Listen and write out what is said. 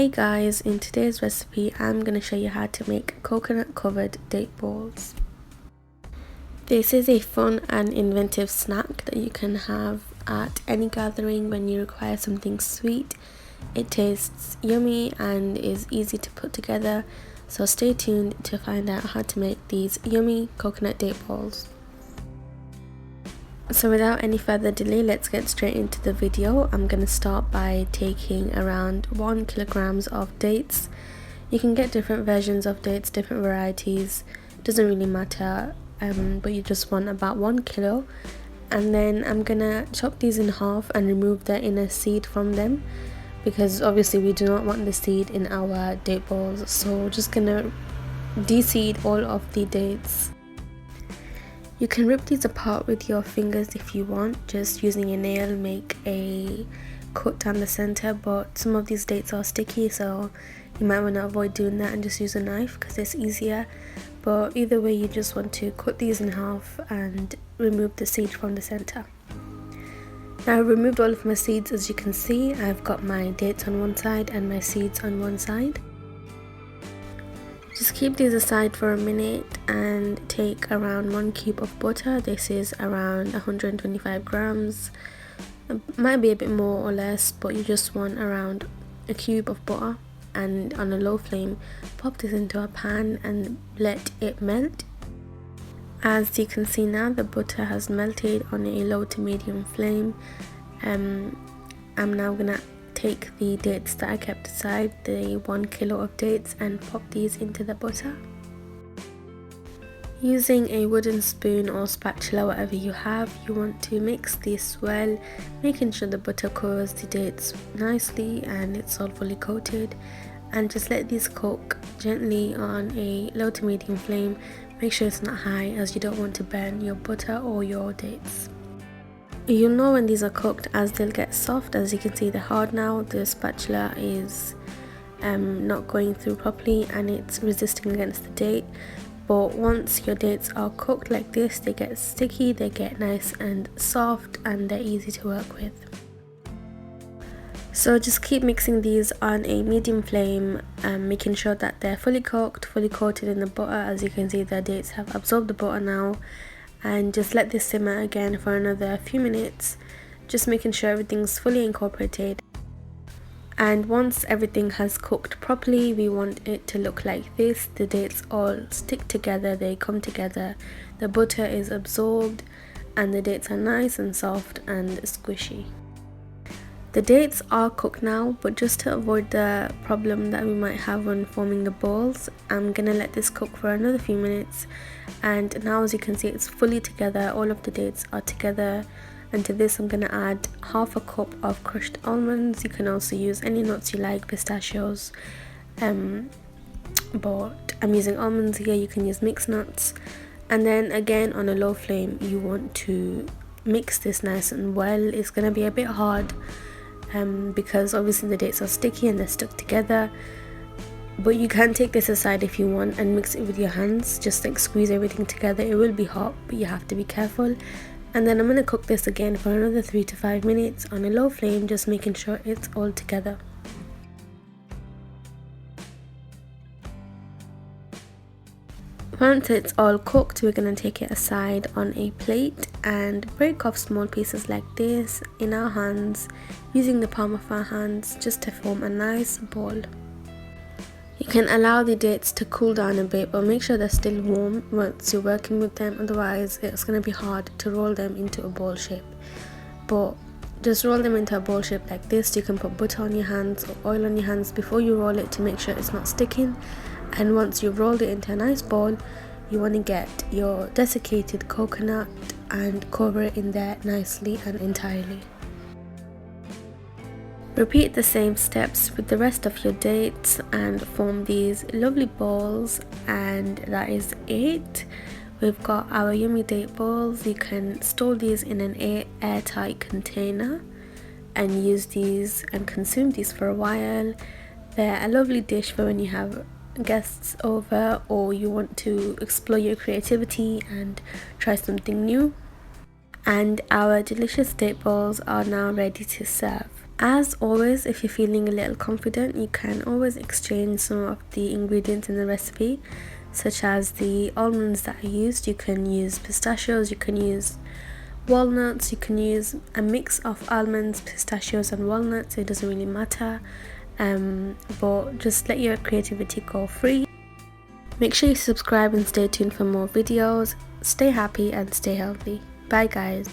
Hey guys, in today's recipe I'm going to show you how to make coconut covered date balls. This is a fun and inventive snack that you can have at any gathering when you require something sweet. It tastes yummy and is easy to put together, so stay tuned to find out how to make these yummy coconut date balls. So without any further delay, let's get straight into the video. I'm going to start by taking around 1 kilograms of dates. You can get different versions of dates, different varieties, doesn't really matter, but you just want about 1 kilo. And then I'm going to chop these in half and remove the inner seed from them, because obviously we do not want the seed in our date balls. So just going to de-seed all of the dates. You can rip these apart with your fingers if you want, just using a nail, make a cut down the center, but some of these dates are sticky, so you might want to avoid doing that and just use a knife because it's easier. But either way, you just want to cut these in half and remove the seed from the center. Now I've removed all of my seeds. As you can see, I've got my dates on one side and my seeds on one side. Just keep these aside for a minute and take around 1 cube of butter. This is around 125 grams. It might be a bit more or less, but you just want around a cube of butter, and on a low flame pop this into a pan and let it melt. As you can see now, the butter has melted on a low to medium flame. I'm now gonna take the dates that I kept aside, the 1 kilo of dates, and pop these into the butter. Using a wooden spoon or spatula, whatever you have, you want to mix this well, making sure the butter covers the dates nicely and it's all fully coated, and just let these cook gently on a low to medium flame. Make sure it's not high, as you don't want to burn your butter or your dates. You'll know when these are cooked as they'll get soft. As you can see, they're hard now. The spatula is not going through properly and it's resisting against the date. But once your dates are cooked like this, they get sticky, they get nice and soft, and they're easy to work with. So just keep mixing these on a medium flame, making sure that they're fully cooked, fully coated in the butter. As you can see, the dates have absorbed the butter now. And just let this simmer again for another few minutes, just making sure everything's fully incorporated. And once everything has cooked properly, we want it to look like this. The dates all stick together, they come together, the butter is absorbed, and the dates are nice and soft and squishy. The dates are cooked now, but just to avoid the problem that we might have when forming the balls, I'm gonna let this cook for another few minutes. And now, as you can see, it's fully together, all of the dates are together. And to this I'm gonna add half a cup of crushed almonds. You can also use any nuts you like, pistachios, but I'm using almonds here. You can use mixed nuts. And then again, on a low flame, you want to mix this nice and well. It's gonna be a bit hard because obviously the dates are sticky and they're stuck together, but you can take this aside if you want and mix it with your hands, just like squeeze everything together. It will be hot, but you have to be careful. And then I'm going to cook this again for another 3 to 5 minutes on a low flame, just making sure it's all together. Once it's all cooked, we're going to take it aside on a plate and break off small pieces like this in our hands, using the palm of our hands just to form a nice ball. You can allow the dates to cool down a bit, but make sure they're still warm once you're working with them, otherwise it's going to be hard to roll them into a ball shape. But just roll them into a ball shape like this. You can put butter on your hands or oil on your hands before you roll it to make sure it's not sticking. And once you've rolled it into a nice ball, you want to get your desiccated coconut and cover it in there nicely and entirely. Repeat the same steps with the rest of your dates and form these lovely balls, and that is it. We've got our yummy date balls. You can store these in an airtight container and use these and consume these for a while. They're a lovely dish for when you have guests over or you want to explore your creativity and try something new. And our delicious date balls are now ready to serve. As always, if you're feeling a little confident, you can always exchange some of the ingredients in the recipe, such as the almonds that I used. You can use pistachios, you can use walnuts, you can use a mix of almonds, pistachios and walnuts. It doesn't really matter, but just let your creativity go free. Make sure you subscribe and stay tuned for more videos. Stay happy and stay healthy. Bye guys.